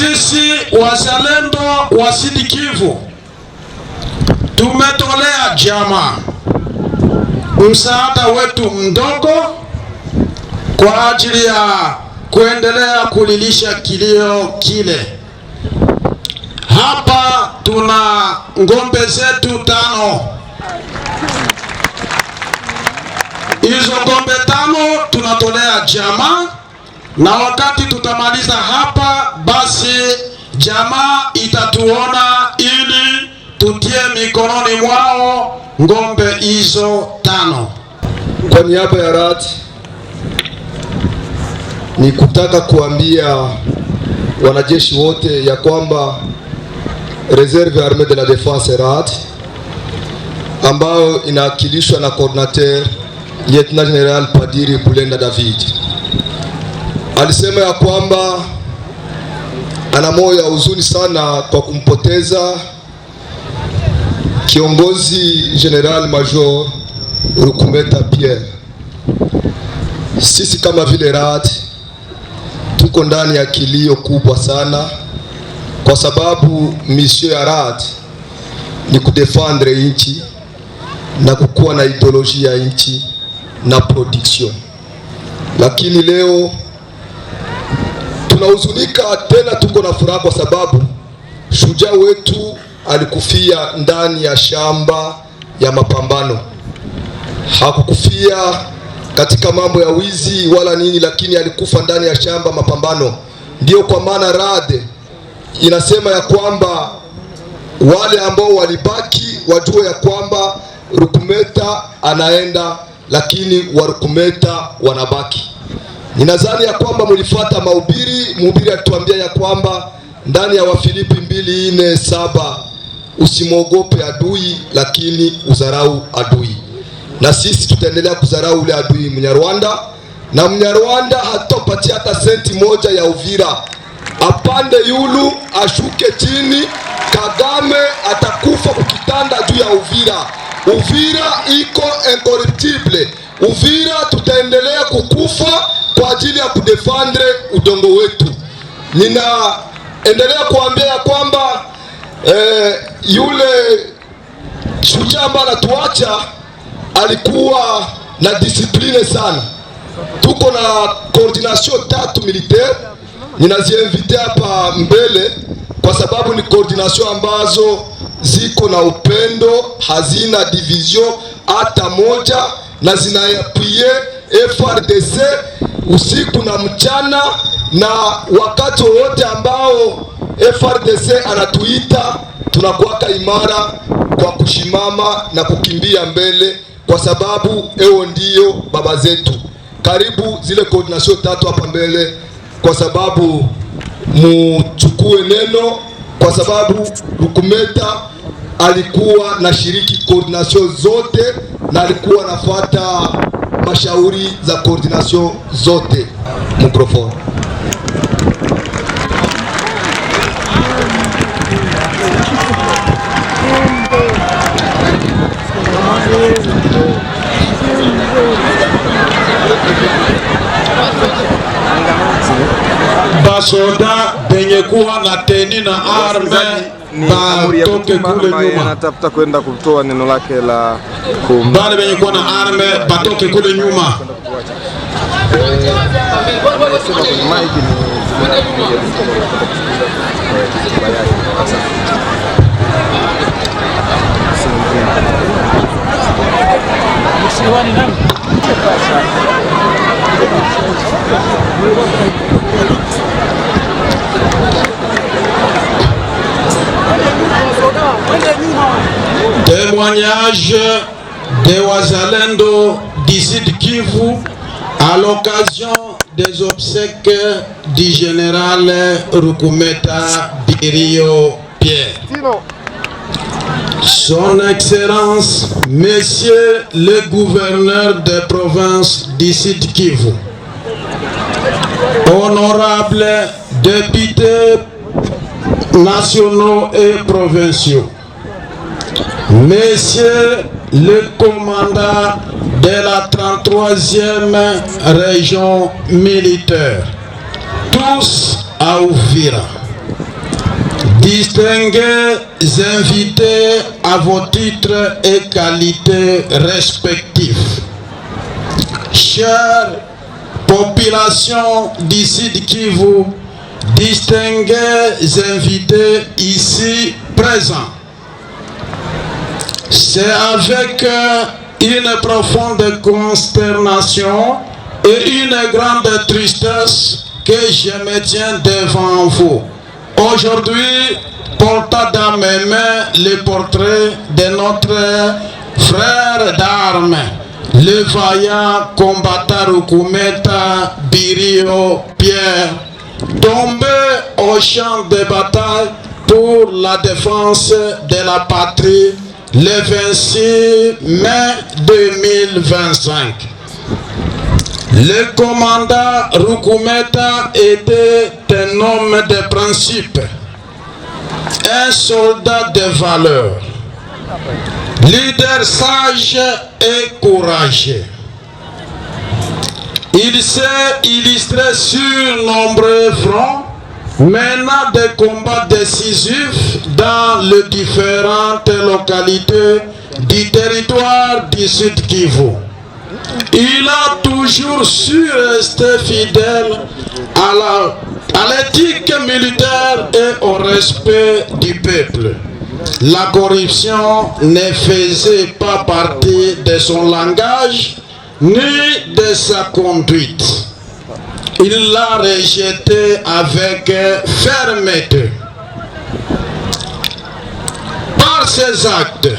Sisi wazalendo wa Sud Kivu tumetolea jamaa msaada wetu mdogo kwa ajili ya kuendelea kulilisha kilio kile. Hapa tuna ngombe zetu 5. Hizo ngombe 5 tunatolea jamaa, na wakati tutamaliza hapa, basi jamaa itatuona ili tutie mikononi mwao ngombe hizo 5. Kwa niaba ya RAD ni kutaka kuambia wanajeshi wote ya kwamba Reserve Armée de la Défense RAD ambayo inawakilishwa na coordinateur Lieutenant General Padiri Bulenda David alisema ya kwamba ana moyo ya huzuni sana kwa kumpoteza kiongozi General Major Rukumeta Pierre. Sisi kama vile RAD tuko ndani ya kilio kubwa sana, kwa sababu mission ya RAD ni kudefendre nchi na kukuwa na ideolojia ya nchi na production. Lakini leo tunahuzunika tena, tuko na furaha kwa sababu shujaa wetu alikufia ndani ya shamba ya mapambano. Hakukufia katika mambo ya wizi wala nini, lakini alikufa ndani ya shamba mapambano. Ndio kwa maana RAD inasema ya kwamba wale ambao walibaki wajue ya kwamba Rukumeta anaenda, lakini wa Rukumeta wanabaki. Ninadhani ya kwamba mlifuata mhubiri alituambia ya kwamba ndani ya Wafilipi 2:4-7 usimwogope adui, lakini uzarau adui. Na sisi tutaendelea kuzarau ule adui Mnyarwanda, na Mnyarwanda hatopatia hata senti moja ya Uvira. Apande yulu ashuke chini, Kagame atakufa kukitanda juu ya Uvira. Uvira iko incorruptible. Uvira tutaendelea kukufa kwa ajili ya kudefendre udongo wetu. Ninaendelea kuambia ya kwamba yule shujaa ambaye anatuacha alikuwa na discipline sana. Tuko na coordination 3 militaire, ninaziinvite hapa mbele kwa sababu ni coordination ambazo ziko na upendo, hazina division hata moja, na zinaappuye FRDC usiku na mchana, na wakati wote ambao FRDC anatuita tunakuwaka imara kwa kushimama na kukimbia mbele, kwa sababu eo ndio baba zetu. Karibu zile coordination 3 hapa mbele, kwa sababu muchukue neno, kwa sababu Rukumeta alikuwa na shiriki coordination zote na alikuwa nafuata mashauri za coordination zote. Microphone. Basoda benye kuwa na teni na arme batoke kule nyuma. Anatafuta kwenda kutoa neno lake la bale benye kuwa na arme batoke kule nyuma. Témoignage des wazalendo du Sud Kivu à l'occasion des obsèques du général Rukumeta Birio Pierre. Son Excellence, Messieurs les gouverneurs des provinces du Sud Kivu, honorables députés nationaux et provinciaux, Messieurs le commandant de la 33e région militaire, tous à Uvira, distingués invités à vos titres et qualités respectifs, chère population d'ici de Kivu, distingués invités ici présents, c'est avec une profonde consternation et une grande tristesse que je me tiens devant vous. Aujourd'hui, portant dans mes mains le portrait de notre frère d'armes, le vaillant combattant Rukumeta Birio Pierre, tombé au champ de bataille pour la défense de la patrie le 26 mai 2025. Le commandant Rukumeta était un homme de principe, un soldat de valeur, leader sage et courageux. Il s'est illustré sur nombreux fronts, menant des combats décisifs dans les différentes localités du territoire du Sud Kivu. Il a toujours su rester fidèle à l'éthique militaire et au respect du peuple. La corruption ne faisait pas partie de son langage ni de sa conduite. Il l'a rejeté avec fermeté. Par ses actes,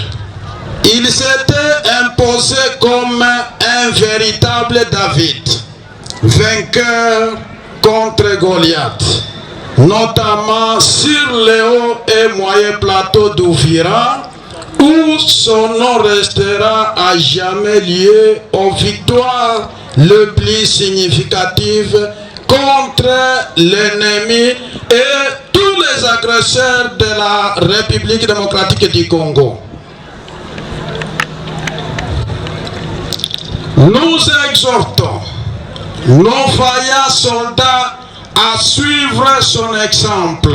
il s'était imposé comme un véritable David, vainqueur contre Goliath, notamment sur les hauts et moyens plateaux d'Ouvira, où son nom restera à jamais lié aux victoires les plus significatives contre l'ennemi et tous les agresseurs de la République démocratique du Congo. Nous exhortons nos vaillants soldats à suivre son exemple,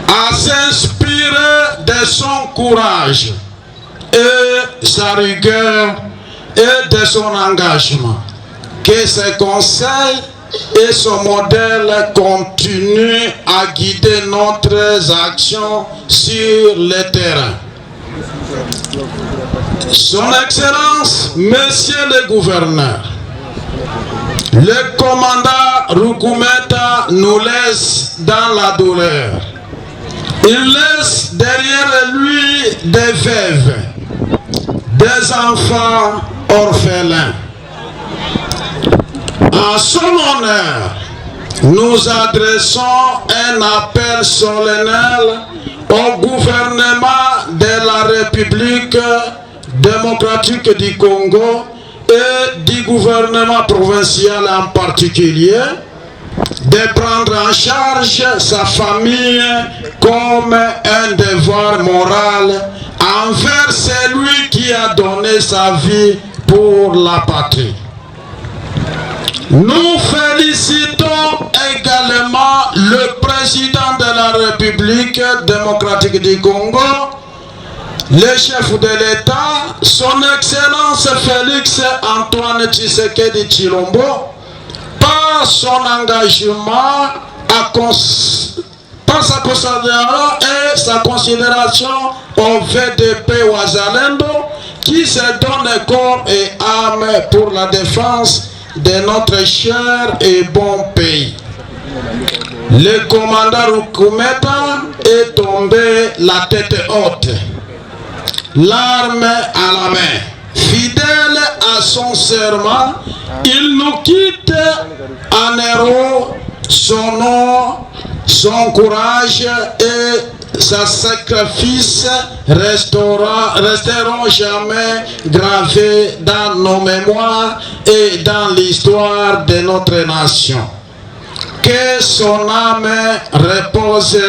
à s'inspirer de son courage et sa rigueur et de son engagement. Que ses conseils et son modèle continuent à guider notre action sur le terrain. Son Excellence, Monsieur le Gouverneur, le commandant Rukumeta nous laisse dans la douleur. Il laisse derrière lui des veuves, des enfants orphelins. En son honneur, nous adressons un appel solennel au gouvernement de la République démocratique du Congo et du gouvernement provincial en particulier de prendre en charge sa famille comme un devoir moral envers celui qui a donné sa vie pour la patrie. Nous félicitons également le président de la République démocratique du Congo, le chef de l'État, son Excellence Félix Antoine Tshisekedi Tshilombo, par son engagement, par sa considération au VDP Wazalendo, qui se donne corps et âme pour la défense de notre cher et bon pays. Le commandant Rukumeta est tombé la tête haute, l'arme à la main. Fidèle à son serment, il nous quitte en héros. Son nom, son courage et sa sacrifice resteront jamais gravés dans nos mémoires et dans l'histoire de notre nation. Que son âme repose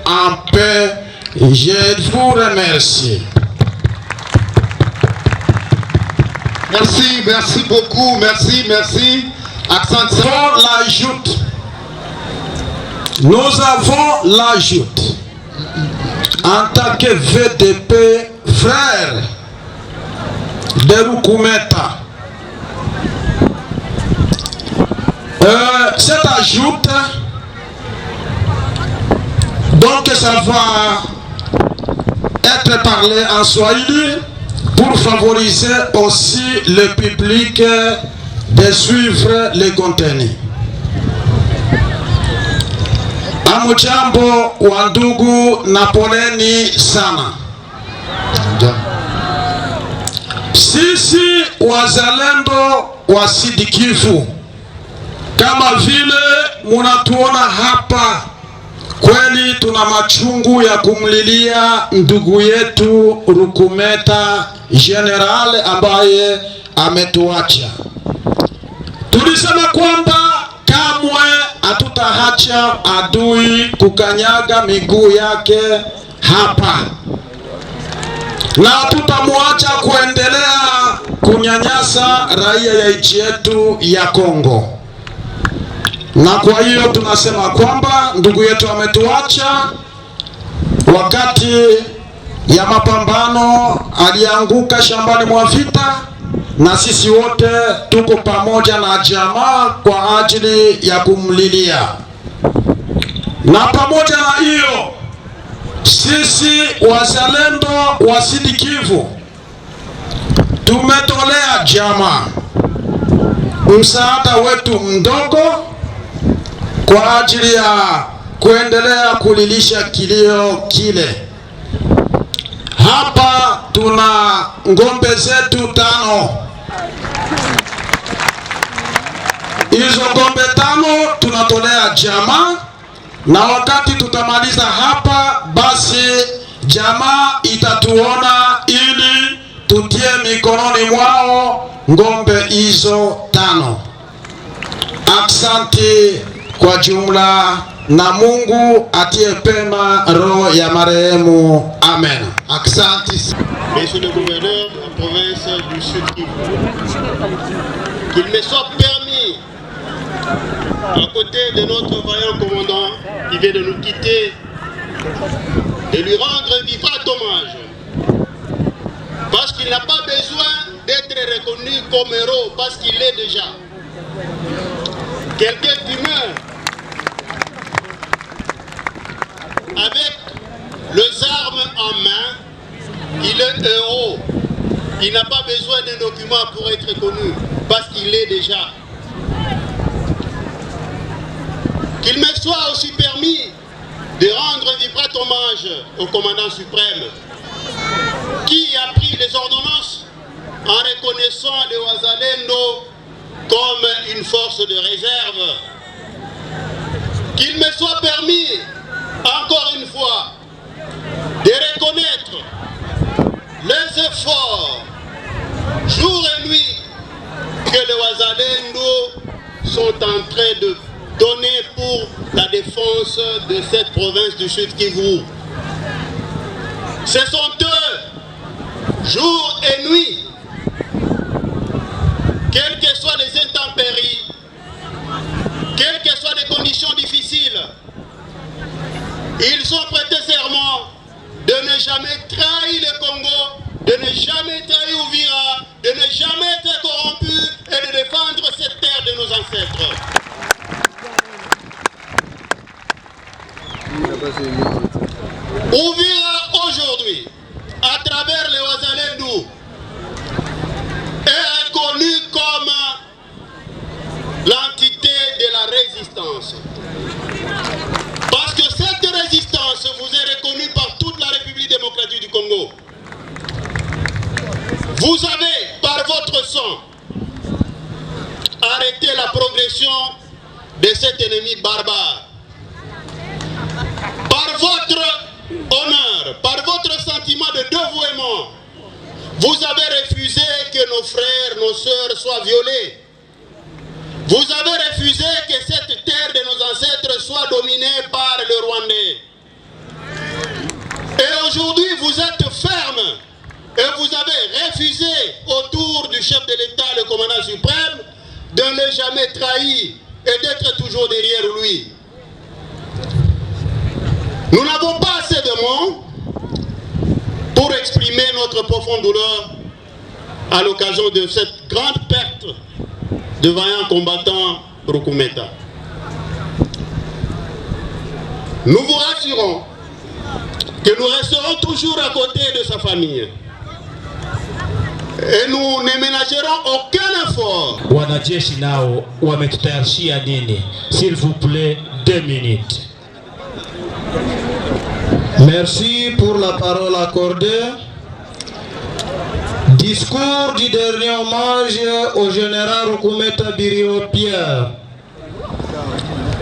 en paix. Je vous remercie. Merci, merci beaucoup, merci. Accent pour la joute. Nous avons la joute. en tant que VDP, frère de Rukumeta. Cette ajoute, donc ça va être parlé en Swahili pour favoriser aussi le public de suivre les contenus. Amujambo wa ndugu na poleni sana. Sisi wazalendo wa Sud Kivu, kama vile munatuona hapa, kweli tuna machungu ya kumlilia ndugu yetu Rukumeta General ambaye ametuacha. Tulisema kwamba kamwe hatutaacha adui kukanyaga miguu yake hapa, na tutamwacha kuendelea kunyanyasa raia ya nchi yetu ya Kongo. Na kwa hiyo tunasema kwamba ndugu yetu ametuacha wakati ya mapambano, alianguka shambani mwa vita, na sisi wote tuko pamoja na jamaa kwa ajili ya kumlilia. Na pamoja na hiyo, sisi wazalendo wa Sud Kivu tumetolea jamaa msaada wetu mdogo kwa ajili ya kuendelea kulilisha kilio kile. Hapa tuna ngombe zetu 5. Hizo ngombe 5 tunatolea jamaa, na wakati tutamaliza hapa, basi jamaa itatuona ili tutie mikononi mwao ngombe hizo 5. Asante kwa jumla, na Mungu atie pema roho ya marehemu. Amen. Aksanti. Monsieur le gouverneur de la province du Sud Kivu, qu'il me soit permis, à côté de notre vaillant commandant qui vient de nous quitter, de lui rendre un vibrant hommage. Parce qu'il n'a pas besoin d'être reconnu comme héros, parce qu'il l'est déjà. Quelqu'un qui meurt avec les armes en main, il est héros. Il n'a pas besoin d'un document pour être reconnu, parce qu'il l'est déjà. Qu'il me soit aussi permis de rendre un vibrant hommage au commandant suprême, qui a pris les ordonnances en reconnaissant le Wazalendo comme une force de réserve. Qu'il me soit permis, encore une fois, de reconnaître les efforts, jour et nuit, que les Wazalendo sont en train de donner pour la défense de cette province du Sud Kivu. Ce sont eux, jour et nuit, quelles que soient les intempéries, quelles que soient les conditions difficiles, ils ont prêté serment de ne jamais trahir le Congo, de ne jamais trahir Uvira, de ne jamais être corrompus et de défendre cette terre de nos ancêtres. Uvira aujourd'hui, à travers les Wazalendo, est reconnu comme l'entité de la résistance. Parce que cette résistance vous est reconnue par toute la République démocratique du Congo. Vous avez, par votre sang, arrêté la progression de cet ennemi barbare. Par votre honneur, par votre sentiment de dévouement, vous avez refusé que nos frères, nos sœurs soient violés. Vous avez refusé que cette terre de nos ancêtres soit dominée par le Rwandais. Et aujourd'hui, vous êtes ferme et vous avez refusé, autour du chef de l'État, le commandant suprême, de ne jamais trahir et d'être toujours derrière lui. Nous n'avons pas assez de mots pour exprimer notre profonde douleur à l'occasion de cette grande perte de vaillants combattants Rukumeta. Nous vous rassurons que nous resterons toujours à côté de sa famille et nous ne ménagerons aucun effort. Wanajeshi nao wametutayarishia nini? S'il vous plaît, 2 minutes. Merci pour la parole accordée. Discours du dernier hommage au général Rukumeta Birio Pierre.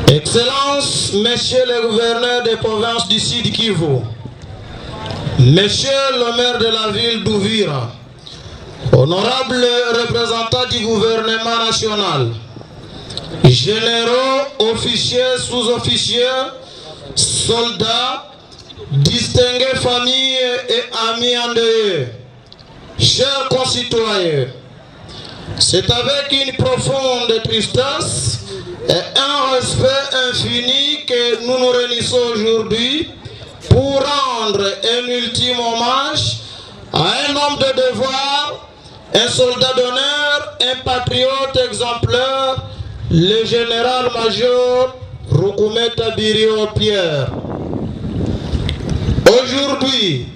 Excellences, messieurs les gouverneurs des provinces du Sud Kivu, messieurs le maire de la ville d'Uvira, honorables représentants du gouvernement national, généraux, officiers, sous-officiers, soldats, distinguées familles et amis endeuillés, chers concitoyens, c'est avec une profonde tristesse et un respect infini que nous nous réunissons aujourd'hui pour rendre un ultime hommage à un homme de devoir, un soldat d'honneur, un patriote exemplaire, le général-major Rukumeta Birio Pierre. Aujourd'hui,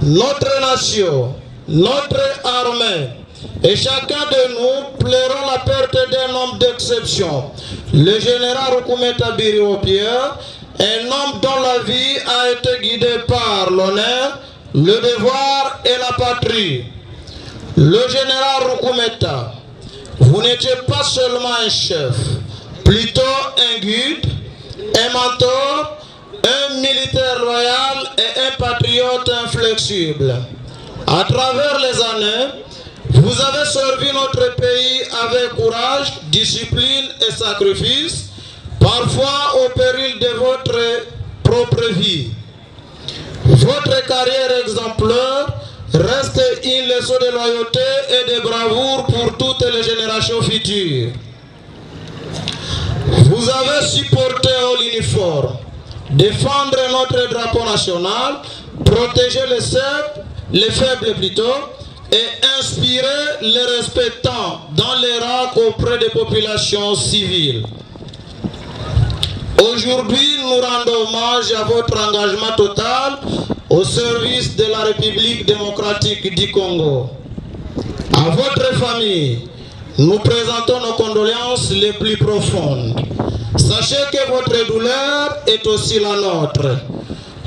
notre nation, notre armée et chacun de nous pleurons la perte d'un homme d'exception, le général Rukumeta Birio Pierre, un homme dont la vie a été guidée par l'honneur, le devoir et la patrie. Le général Rukumeta, vous n'étiez pas seulement un chef, plutôt un guide, un mentor, un militaire loyal et un patriote inflexible. À travers les années, vous avez servi notre pays avec courage, discipline et sacrifice, parfois au péril de votre propre vie. Votre carrière exemplaire reste une leçon de loyauté et de bravoure pour toutes les générations futures. Vous avez supporté l'uniforme, défendre notre drapeau national, protéger les faibles plutôt, et inspirer les respectants dans les rangs auprès des populations civiles. Aujourd'hui, nous rendons hommage à votre engagement total au service de la République démocratique du Congo. À votre famille, nous présentons nos condoléances les plus profondes. Sachez que votre douleur est aussi la nôtre.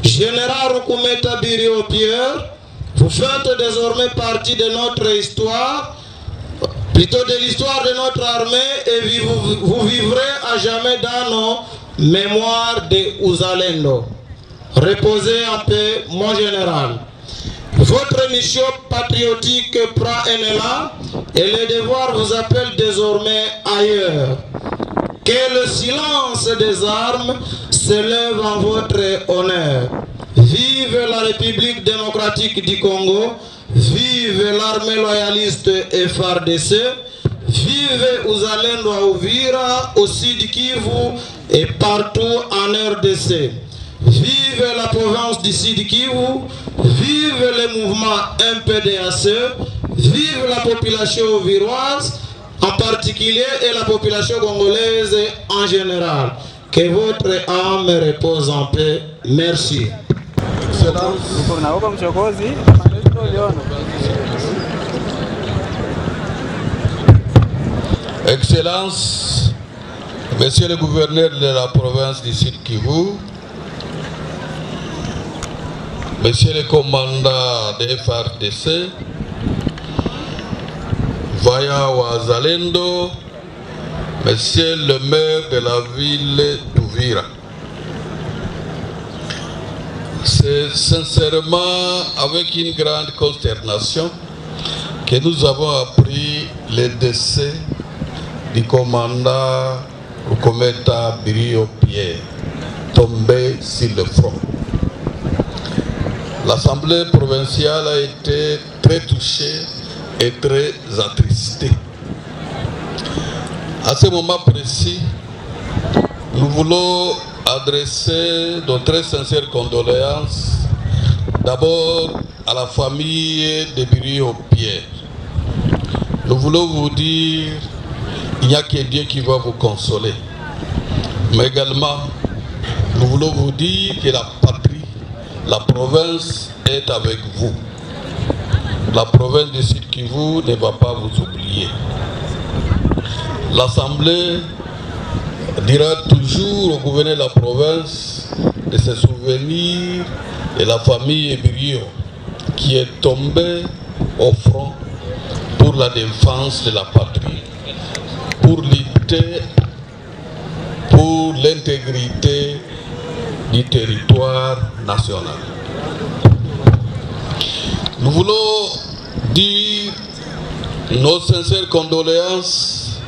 Général Rukumeta Birio Pierre, vous faites désormais partie de notre histoire, plutôt de l'histoire de notre armée, et vous vivrez à jamais dans nos mémoires de Uzalendo. Reposez en paix, mon général. Votre mission patriotique prend un élan et le devoir vous appelle désormais ailleurs. Que le silence des armes s'élève en votre honneur. Vive la République démocratique du Congo, vive l'armée loyaliste FARDC, vive Uzalendo à Uvira, au Sud Kivu et partout en RDC. Vive la province du Sud Kivu, vive le mouvement MPDAC, vive la population oviroise en particulier et la population congolaise en général. Que votre âme repose en paix. Merci. Excellences, Monsieur le gouverneur de la province du Sud Kivu, Monsieur le commandant de FARDC, Vaya Wazalendo, Monsieur le maire de la ville d'Uvira. C'est sincèrement avec une grande consternation que nous avons appris le décès du commandant Rukumeta Birio Pierre, tombé sur le front. L'Assemblée provinciale a été très touchée et très attristée. À ce moment précis, nous voulons adresser nos très sincères condoléances D'abord, à la famille de Birio-Pierre, nous voulons vous dire, il n'y a que Dieu qui va vous consoler. Mais également, nous voulons vous dire que la patrie, la province est avec vous. La province de Sud Kivu ne va pas vous oublier. L'Assemblée dira toujours au gouverneur de la province de se souvenir de la famille Ebirio qui est tombée au front pour la défense de la patrie, pour lutter pour l'intégrité du territoire national. Nous voulons dire nos sincères condoléances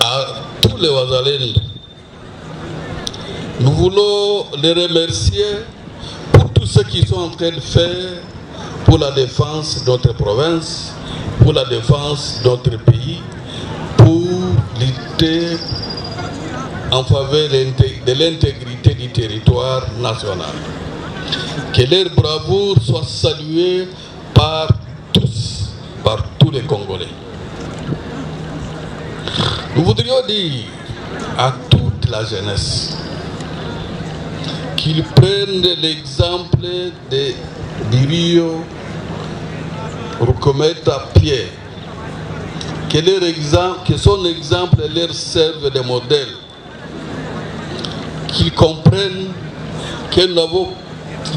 à tous les Wazalendo. Nous voulons les remercier pour tout ce qu'ils sont en train de faire pour la défense de notre province, pour la défense de notre pays, pour lutter en faveur de l'intégrité du territoire national. Que leur bravoure soit saluée par tous les Congolais. Nous voudrions dire à toute la jeunesse qu'ils prennent l'exemple de Birio Rukometa Pierre, que son exemple leur serve de modèle, qu'ils comprennent que nous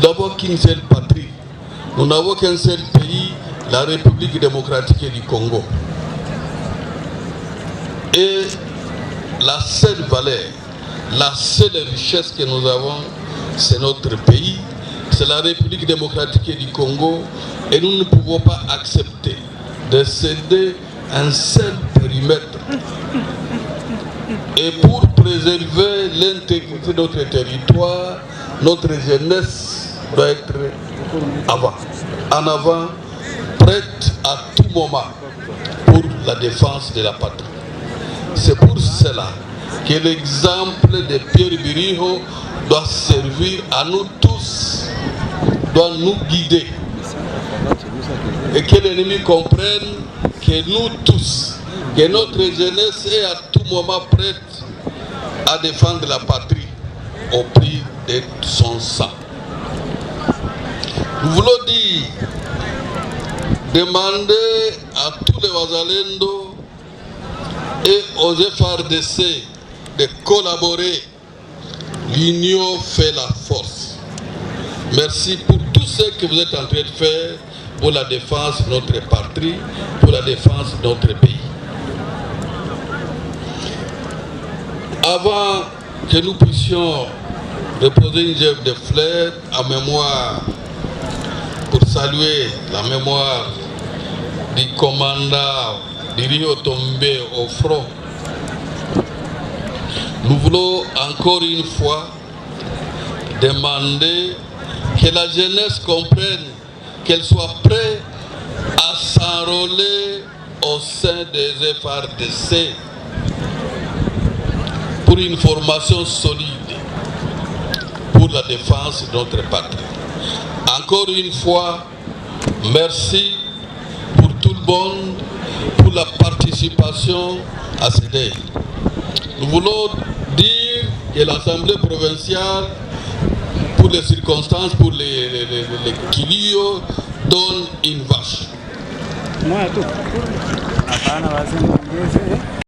n'avons qu'une seule patrie, nous n'avons qu'un seul pays, la République démocratique du Congo. Et la seule valeur, la seule richesse que nous avons, c'est notre pays, c'est la République démocratique du Congo, et nous ne pouvons pas accepter de céder un seul périmètre. Et pour préserver l'intégrité de notre territoire, notre jeunesse doit être en avant, prête à tout moment pour la défense de la patrie. C'est pour cela que l'exemple de Pierre Birio doit servir à nous tous, doit nous guider. Et que l'ennemi comprenne que nous tous, que notre jeunesse est à tout moment prête à défendre la patrie au prix de son sang. Nous voulons dire, demander à tous les Wazalendo et aux FRDC de collaborer. L'union fait la force. Merci pour tout ce que vous êtes en train de faire pour la défense de notre patrie, pour la défense de notre pays. Avant que nous puissions déposer une gerbe de fleurs en mémoire, pour saluer la mémoire du commandant Birio tombé au front, nous voulons encore une fois demander que la jeunesse comprenne, qu'elle soit prête à s'enrôler au sein des FRDC pour une formation solide pour la défense de notre patrie. Encore une fois, merci pour tout le monde, pour la participation à ce dé. Nous voulons dire que l'Assemblée provinciale, pour les circonstances, pour les Kilio, donne une vache.